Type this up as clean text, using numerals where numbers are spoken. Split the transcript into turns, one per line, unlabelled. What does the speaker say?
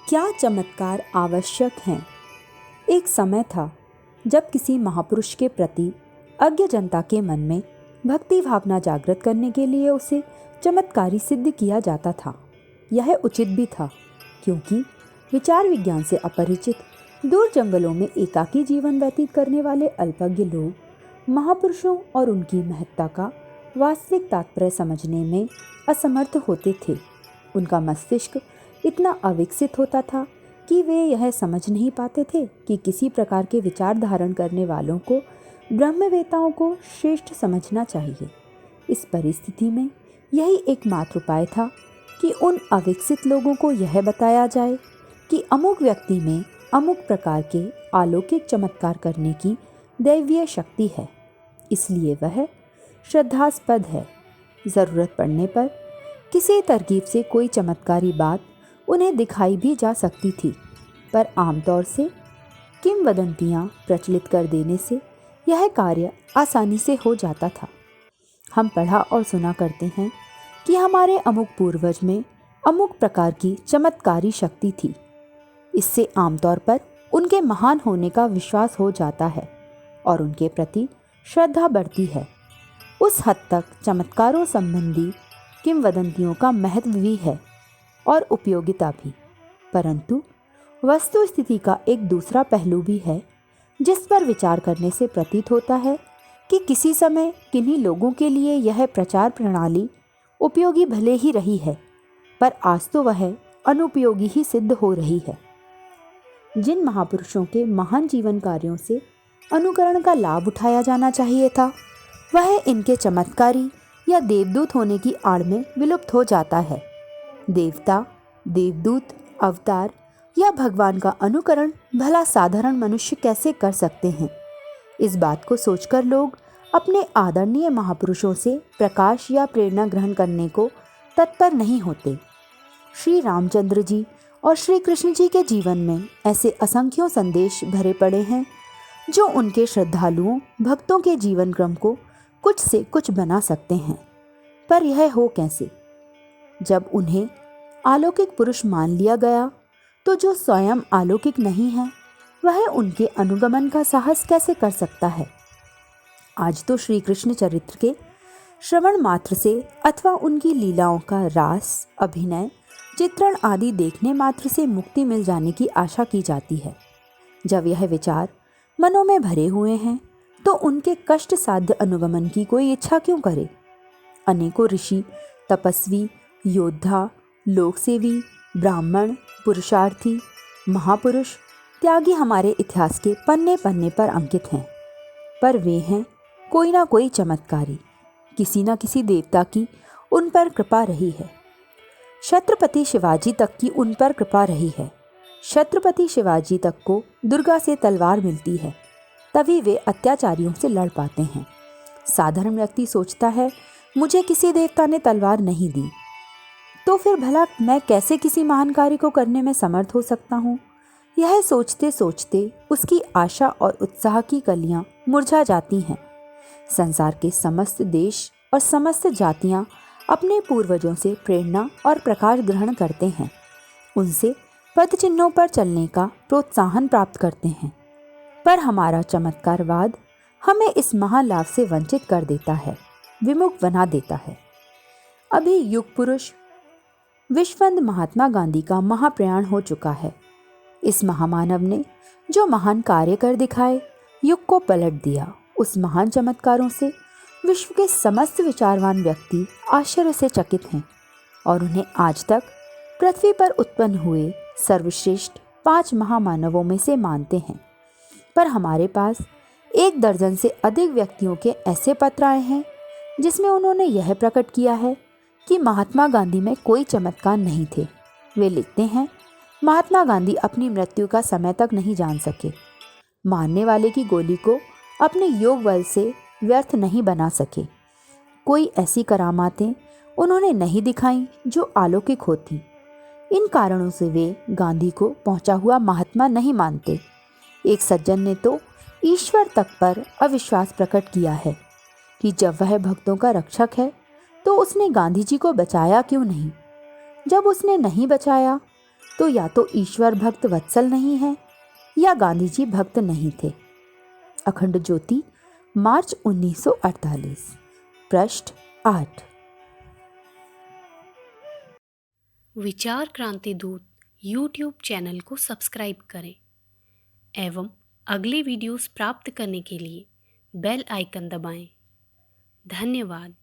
क्या चमत्कार आवश्यक हैं? एक समय था जब किसी महापुरुष के प्रति अज्ञ जनता के मन में भक्ति भावना जागृत करने के लिए उसे चमत्कारी सिद्ध किया जाता था। यह उचित भी था, क्योंकि विचार विज्ञान से अपरिचित दूर जंगलों में एकाकी जीवन व्यतीत करने वाले अल्पज्ञ लोग महापुरुषों और उनकी महत्ता का वास्तविक तात्पर्य समझने में असमर्थ होते थे। उनका मस्तिष्क इतना अविकसित होता था कि वे यह समझ नहीं पाते थे कि किसी प्रकार के विचार धारण करने वालों को ब्रह्मवेताओं को श्रेष्ठ समझना चाहिए। इस परिस्थिति में यही एकमात्र उपाय था कि उन अविकसित लोगों को यह बताया जाए कि अमुक व्यक्ति में अमुक प्रकार के अलौकिक चमत्कार करने की दैवीय शक्ति है, इसलिए वह श्रद्धास्पद है। ज़रूरत पड़ने पर किसी तरकीब से कोई चमत्कारी बात उन्हें दिखाई भी जा सकती थी, पर आमतौर से किंवदंतियाँ प्रचलित कर देने से यह कार्य आसानी से हो जाता था। हम पढ़ा और सुना करते हैं कि हमारे अमुक पूर्वज में अमुक प्रकार की चमत्कारी शक्ति थी। इससे आमतौर पर उनके महान होने का विश्वास हो जाता है और उनके प्रति श्रद्धा बढ़ती है। उस हद तक चमत्कारों संबंधी किंवदंतियों का महत्व भी है और उपयोगिता भी, परंतु वस्तु स्थिति का एक दूसरा पहलू भी है जिस पर विचार करने से प्रतीत होता है कि किसी समय किन्हीं लोगों के लिए यह प्रचार प्रणाली उपयोगी भले ही रही है, पर आज तो वह अनुपयोगी ही सिद्ध हो रही है। जिन महापुरुषों के महान जीवन कार्यों से अनुकरण का लाभ उठाया जाना चाहिए था, वह इनके चमत्कारी या देवदूत होने की आड़ में विलुप्त हो जाता है। देवता, देवदूत, अवतार या भगवान का अनुकरण भला साधारण मनुष्य कैसे कर सकते हैं? इस बात को सोचकर लोग अपने आदरणीय महापुरुषों से प्रकाश या प्रेरणा ग्रहण करने को तत्पर नहीं होते। श्री रामचंद्र जी और श्री कृष्ण जी के जीवन में ऐसे असंख्यों संदेश भरे पड़े हैं जो उनके श्रद्धालुओं भक्तों के जीवन क्रम को कुछ से कुछ बना सकते हैं। पर यह हो कैसे? जब उन्हें अलौकिक पुरुष मान लिया गया, तो जो स्वयं अलौकिक नहीं है वह उनके अनुगमन का साहस कैसे कर सकता है? आज तो श्री कृष्ण चरित्र के श्रवण मात्र से अथवा उनकी लीलाओं का रास, अभिनय, चित्रण आदि देखने मात्र से मुक्ति मिल जाने की आशा की जाती है। जब यह विचार मनों में भरे हुए हैं तो उनके कष्ट साध्य अनुगमन की कोई इच्छा क्यों करे? अनेकों ऋषि, तपस्वी, योद्धा, लोकसेवी, ब्राह्मण, पुरुषार्थी, महापुरुष, त्यागी हमारे इतिहास के पन्ने पन्ने पर अंकित हैं, पर वे हैं कोई ना कोई चमत्कारी। किसी न किसी देवता की उन पर कृपा रही है। छत्रपति शिवाजी तक की उन पर कृपा रही है। छत्रपति शिवाजी तक को दुर्गा से तलवार मिलती है, तभी वे अत्याचारियों से लड़ पाते हैं। साधारण व्यक्ति सोचता है, मुझे किसी देवता ने तलवार नहीं दी, तो फिर भला मैं कैसे किसी महान कार्य को करने में समर्थ हो सकता हूँ? यह सोचते सोचते उसकी आशा और उत्साह की कलियां मुरझा जाती हैं। संसार के समस्त देश और समस्त जातियां अपने पूर्वजों से प्रेरणा और प्रकाश ग्रहण करते हैं, उनसे पद चिन्हों पर चलने का प्रोत्साहन प्राप्त करते हैं, पर हमारा चमत्कारवाद हमें इस महालाभ से वंचित कर देता है, विमुख बना देता है। अभी युग पुरुष विश्ववंद महात्मा गांधी का महाप्रयाण हो चुका है। इस महामानव ने जो महान कार्य कर दिखाए, युग को पलट दिया। उस महान चमत्कारों से विश्व के समस्त विचारवान व्यक्ति आश्चर्य से चकित हैं और उन्हें आज तक पृथ्वी पर उत्पन्न हुए सर्वश्रेष्ठ 5 महामानवों में से मानते हैं। पर हमारे पास 1 दर्जन से अधिक व्यक्तियों के ऐसे पत्र आए हैं जिसमें उन्होंने यह प्रकट किया है कि महात्मा गांधी में कोई चमत्कार नहीं थे। वे लिखते हैं, महात्मा गांधी अपनी मृत्यु का समय तक नहीं जान सके, मारने वाले की गोली को अपने योग बल से व्यर्थ नहीं बना सके, कोई ऐसी करामातें उन्होंने नहीं दिखाई जो अलौकिक होती। इन कारणों से वे गांधी को पहुंचा हुआ महात्मा नहीं मानते। एक सज्जन ने तो ईश्वर तक पर अविश्वास प्रकट किया है कि जब वह भक्तों का रक्षक है तो उसने गांधी जी को बचाया क्यों नहीं? जब उसने नहीं बचाया तो या तो ईश्वर भक्त वत्सल नहीं है या गांधी जी भक्त नहीं थे। अखंड ज्योति, मार्च 1948, पृष्ठ 8।
विचार क्रांति दूत यूट्यूब चैनल को सब्सक्राइब करें एवं अगले वीडियोस प्राप्त करने के लिए बेल आइकन दबाएं। धन्यवाद।